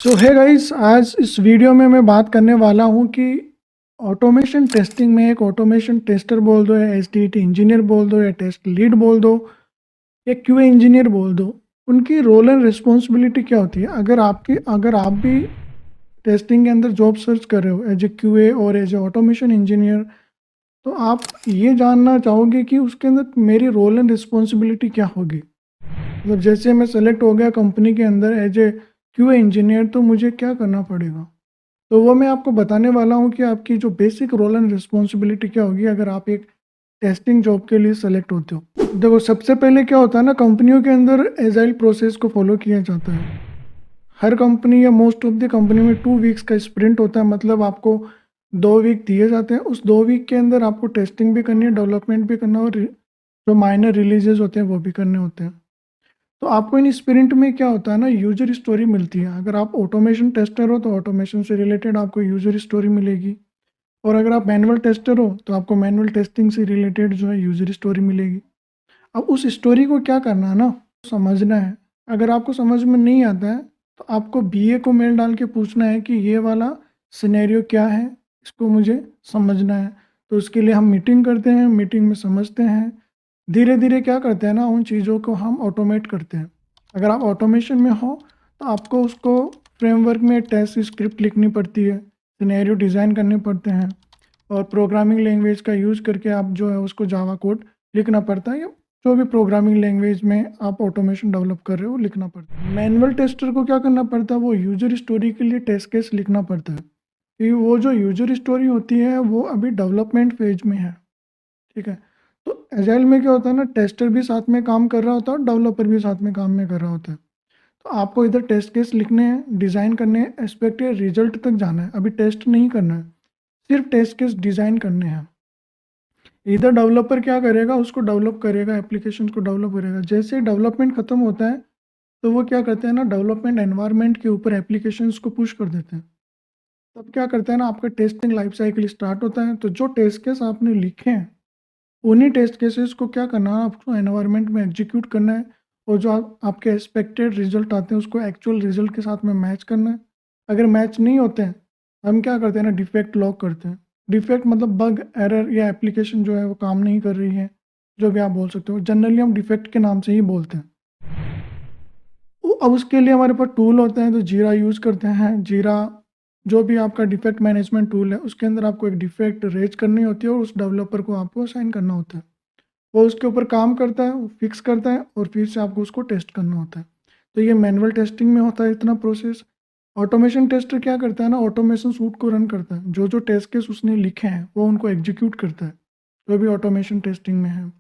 सो है गाइस, आज इस वीडियो में मैं बात करने वाला हूँ कि ऑटोमेशन टेस्टिंग में एक ऑटोमेशन टेस्टर बोल दो या एसडीटी इंजीनियर बोल दो या टेस्ट लीड बोल दो या क्यूए इंजीनियर बोल दो, उनकी रोल एंड रिस्पॉन्सिबिलिटी क्या होती है। अगर आप भी टेस्टिंग के अंदर जॉब सर्च कर रहे हो एज ए क्यूए और एज ए ऑटोमेशन इंजीनियर, तो आप ये जानना चाहोगे कि उसके अंदर मेरी रोल एंड रिस्पॉन्सिबिलिटी क्या होगी। मतलब जैसे मैं सेलेक्ट हो गया कंपनी के अंदर एज ए क्यूए इंजीनियर, तो मुझे क्या करना पड़ेगा। तो वो मैं आपको बताने वाला हूँ कि आपकी जो बेसिक रोल एंड रिस्पॉन्सिबिलिटी क्या होगी अगर आप एक टेस्टिंग जॉब के लिए सेलेक्ट होते हो। देखो, सबसे पहले क्या होता है ना, कंपनियों के अंदर एजाइल प्रोसेस को फॉलो किया जाता है। हर कंपनी या मोस्ट ऑफ द कंपनी में 2 वीक्स का स्प्रिंट होता है। मतलब आपको 2 वीक दिए जाते हैं, उस 2 वीक के अंदर आपको टेस्टिंग भी करनी है, डेवलपमेंट भी करना है, और जो माइनर रिलीजेस होते हैं वो भी करने होते हैं। तो आपको इन स्प्रिंट में क्या होता है ना, यूजर स्टोरी मिलती है। अगर आप ऑटोमेशन टेस्टर हो तो ऑटोमेशन से रिलेटेड आपको यूजर स्टोरी मिलेगी, और अगर आप मैनुअल टेस्टर हो तो आपको मैनुअल टेस्टिंग से रिलेटेड जो है यूजर स्टोरी मिलेगी। अब उस स्टोरी को क्या करना है ना, समझना है। अगर आपको समझ में नहीं आता है तो आपको बीए को मेल डाल के पूछना है कि ये वाला सिनेरियो क्या है, इसको मुझे समझना है। तो उसके लिए हम मीटिंग करते हैं, मीटिंग में समझते हैं, धीरे धीरे क्या करते हैं ना, उन चीज़ों को हम ऑटोमेट करते हैं। अगर आप ऑटोमेशन में हो तो आपको उसको फ्रेमवर्क में टेस्ट स्क्रिप्ट लिखनी पड़ती है, सिनेरियो डिज़ाइन करने पड़ते हैं, और प्रोग्रामिंग लैंग्वेज का यूज़ करके आप जो है उसको जावा कोड लिखना पड़ता है, या जो भी प्रोग्रामिंग लैंग्वेज में आप ऑटोमेशन डेवलप कर रहे हो लिखना पड़ता है। मैनुअल टेस्टर को क्या करना पड़ता है, वो यूजर स्टोरी के लिए टेस्ट केस लिखना पड़ता है, कि वो जो यूजर स्टोरी होती है वो अभी डेवलपमेंट फेज में है। ठीक है। तो एजाइल में क्या होता है ना, टेस्टर भी साथ में काम कर रहा होता है और डेवलपर भी साथ में काम में कर रहा होता है। तो आपको इधर टेस्ट केस लिखने हैं, डिज़ाइन करने हैं, एक्सपेक्टेड रिजल्ट तक जाना है। अभी टेस्ट नहीं करना है, सिर्फ टेस्ट केस डिज़ाइन करने हैं। इधर डेवलपर क्या करेगा, उसको डेवलप करेगा, एप्लीकेशन को डेवलप करेगा। जैसे डेवलपमेंट खत्म होता है तो वो क्या करते हैं ना, डेवलपमेंट एनवायरनमेंट के ऊपर एप्लीकेशंस को पुश कर देते हैं। तब क्या करते हैं ना, आपका टेस्टिंग लाइफ साइकिल स्टार्ट होता है। तो जो टेस्ट केस आपने लिखे हैं, उन्हीं टेस्ट केसेस को क्या करना है, आपको एनवायरनमेंट में एग्जीक्यूट करना है, और जो आपके एक्सपेक्टेड रिजल्ट आते हैं उसको एक्चुअल रिजल्ट के साथ में मैच करना है। अगर मैच नहीं होते हैं, हम क्या करते हैं ना, डिफेक्ट लॉग करते हैं। डिफेक्ट मतलब बग, एरर, या एप्लीकेशन जो है वो काम नहीं कर रही है, जो भी आप बोल सकते हो। जनरली हम डिफेक्ट के नाम से ही बोलते हैं। अब उसके लिए हमारे पास टूल होते हैं, तो जीरा यूज़ करते हैं। जीरा जो भी आपका डिफेक्ट मैनेजमेंट टूल है, उसके अंदर आपको एक डिफेक्ट रेज करनी होती है और उस डेवलपर को आपको असाइन करना होता है। वो उसके ऊपर काम करता है, वो फिक्स करता है, और फिर से आपको उसको टेस्ट करना होता है। तो ये मैनुअल टेस्टिंग में होता है इतना प्रोसेस। ऑटोमेशन टेस्टर क्या करता है ना, ऑटोमेशन सूट को रन करता है। जो जो टेस्ट केस उसने लिखे हैं वो उनको एग्जीक्यूट करता है, जो भी ऑटोमेशन टेस्टिंग में है।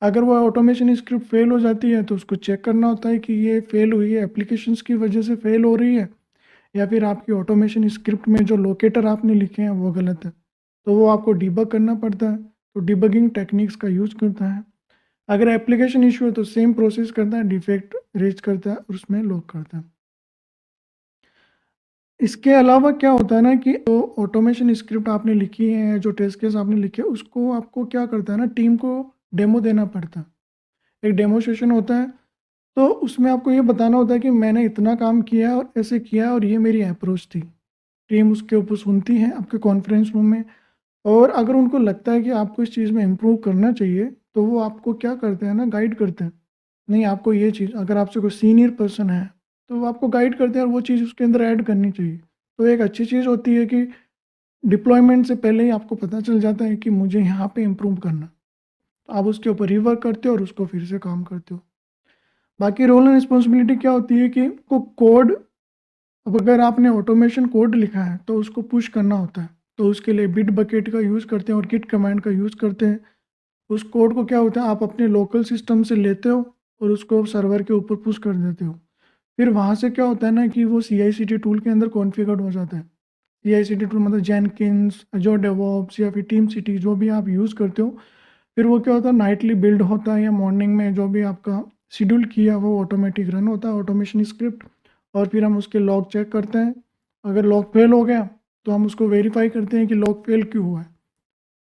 अगर वो ऑटोमेशन स्क्रिप्ट फेल हो जाती है तो उसको चेक करना होता है कि ये फेल हुई है एप्लीकेशंस की वजह से फेल हो रही है, या फिर आपकी ऑटोमेशन स्क्रिप्ट में जो लोकेटर आपने लिखे हैं वो गलत है। तो वो आपको डिबग करना पड़ता है, तो डिबगिंग टेक्निक्स का यूज़ करता है। अगर एप्लीकेशन इशू है तो सेम प्रोसेस करता है, डिफेक्ट रेज करता है और उसमें लॉक करता है। इसके अलावा क्या होता है ना, कि जो ऑटोमेशन स्क्रिप्ट आपने लिखी है, जो टेस्ट केस आपने लिखे हैं, उसको आपको क्या करता है ना, टीम को डेमो देना पड़ता है। एक डेमो सेशन होता है, तो उसमें आपको ये बताना होता है कि मैंने इतना काम किया है और ऐसे किया है, और ये मेरी अप्रोच थी। टीम उसके ऊपर सुनती है आपके कॉन्फ्रेंस रूम में, और अगर उनको लगता है कि आपको इस चीज़ में इम्प्रूव करना चाहिए, तो वो आपको क्या करते हैं ना, गाइड करते हैं। नहीं, आपको ये चीज़, अगर आपसे कोई सीनियर पर्सन है तो वो आपको गाइड करते हैं और वो चीज़ उसके अंदर ऐड करनी चाहिए। तो एक अच्छी चीज़ होती है कि डिप्लॉयमेंट से पहले ही आपको पता चल जाता है कि मुझे यहाँ पे इम्प्रूव करना। तो आप उसके ऊपर रिवर्क करते हो और उसको फिर से काम करते हो। बाकी रोल एंड रिस्पॉन्सिबिलिटी क्या होती है कि को कोड, अब अगर आपने ऑटोमेशन कोड लिखा है तो उसको पुश करना होता है। तो उसके लिए बिट बकेट का यूज़ करते हैं और गिट कमांड का यूज़ करते हैं। उस कोड को क्या होता है, आप अपने लोकल सिस्टम से लेते हो और उसको सर्वर के ऊपर पुश कर देते हो। फिर वहाँ से क्या होता है ना, कि वो CI/CD टूल के अंदर कॉन्फ़िगर्ड हो जाता है। CI/CD टूल मतलब जेनकिन्स, अज़ूर डेवऑप्स, या फिर टीमसीटी, जो भी आप यूज़ करते हो। फिर वो क्या होता है, नाइटली बिल्ड होता है, या मॉर्निंग में जो भी आपका शेड्यूल किया वो ऑटोमेटिक रन होता है ऑटोमेशन स्क्रिप्ट। और फिर हम उसके लॉग चेक करते हैं। अगर लॉग फेल हो गया तो हम उसको वेरीफाई करते हैं कि लॉग फेल क्यों हुआ है।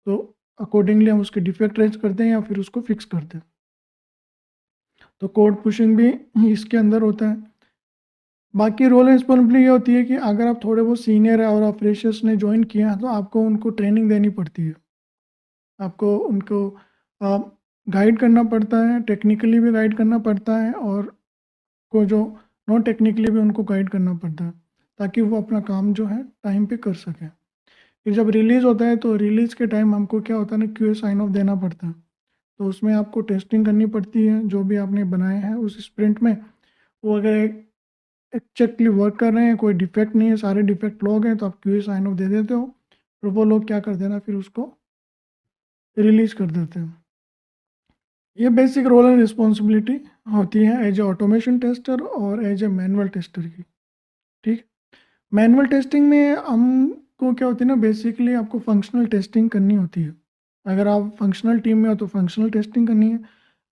तो अकॉर्डिंगली हम उसके डिफेक्ट रेज करते हैं या फिर उसको फिक्स करते हैं। तो कोड पुशिंग भी इसके अंदर होता है। बाकी रोल रिस्पॉन्सिबिलिटी ये होती है कि अगर आप थोड़े बहुत सीनियर है और आप फ्रेशर्स ने ज्वाइन किया है तो आपको उनको ट्रेनिंग देनी पड़ती है। आपको उनको गाइड करना पड़ता है, टेक्निकली भी गाइड करना पड़ता है और को जो नॉन टेक्निकली भी उनको गाइड करना पड़ता है ताकि वो अपना काम जो है टाइम पे कर सकें। फिर जब रिलीज़ होता है तो रिलीज़ के टाइम हमको क्या होता है ना क्यूए साइन ऑफ देना पड़ता है। तो उसमें आपको टेस्टिंग करनी पड़ती है जो भी आपने बनाए हैं उस स्प्रिंट में। वो अगर एक्जेक्टली वर्क कर रहे हैं, कोई डिफेक्ट नहीं है, सारे डिफेक्ट लॉग हैं, तो आप क्यूए साइन ऑफ दे देते हो। फिर वो लोग क्या कर देना फिर उसको रिलीज़ कर देते हैं। ये बेसिक रोल एंड रिस्पॉन्सिबिलिटी होती है एज ए ऑटोमेशन टेस्टर और एज ए मैनुअल टेस्टर की। ठीक। मैनुअल टेस्टिंग में हमको क्या होती है ना, बेसिकली आपको फंक्शनल टेस्टिंग करनी होती है। अगर आप फंक्शनल टीम में हो तो फंक्शनल टेस्टिंग करनी है।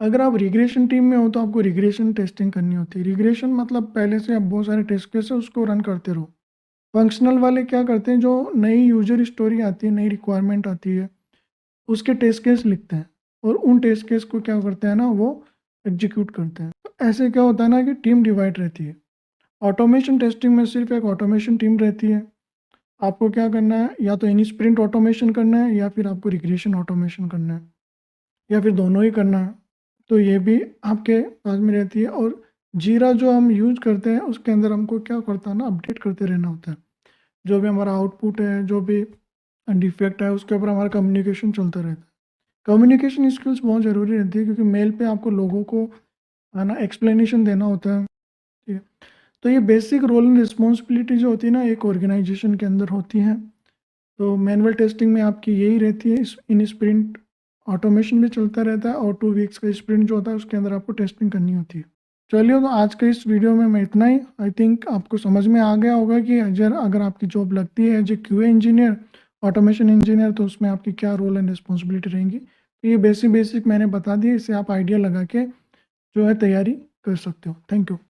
अगर आप रिग्रेशन टीम में हो तो आपको रिग्रेशन टेस्टिंग करनी होती है। रिग्रेशन मतलब पहले से आप बहुत सारे टेस्ट केस है उसको रन करते रहो। फंक्शनल वाले क्या करते हैं, जो नई यूजर स्टोरी आती है, नई रिक्वायरमेंट आती है, उसके टेस्ट केस लिखते हैं और उन टेस्ट केस को क्या करते हैं ना, वो एग्जीक्यूट करते हैं। तो ऐसे क्या होता है ना कि टीम डिवाइड रहती है। ऑटोमेशन टेस्टिंग में सिर्फ एक ऑटोमेशन टीम रहती है। आपको क्या करना है, या तो इन स्प्रिंट ऑटोमेशन करना है या फिर आपको रिग्रेशन ऑटोमेशन करना है या फिर दोनों ही करना है। तो ये भी आपके पास में रहती है। और जीरा जो हम यूज करते हैं उसके अंदर हमको क्या करता है ना, अपडेट करते रहना होता है। जो भी हमारा आउटपुट है, जो भी डिफेक्ट है, उसके ऊपर हमारा कम्युनिकेशन चलता रहता है। कम्युनिकेशन स्किल्स बहुत ज़रूरी रहती है क्योंकि मेल पे आपको लोगों को है ना एक्सप्लेनेशन देना होता है। ठीक है। तो ये बेसिक रोल एंड रिस्पॉन्सिबिलिटी जो होती है ना एक ऑर्गेनाइजेशन के अंदर होती हैं। तो मैनुअल टेस्टिंग में आपकी यही रहती है। इन स्प्रिंट ऑटोमेशन भी चलता रहता है और 2 वीक्स का स्प्रिंट जो होता है उसके अंदर आपको टेस्टिंग करनी होती है। चलिए, तो आज के इस वीडियो में मैं इतना ही। आई थिंक आपको समझ में आ गया होगा कि अगर अगर आपकी जॉब लगती है as a QA engineer, automation engineer, तो उसमें आपकी क्या रोल एंड रिस्पॉन्सिबिलिटी रहेंगी। तो ये बेसिक बेसिक मैंने बता दिया, इससे आप आइडिया लगा के जो है तैयारी कर सकते हो। Thank you.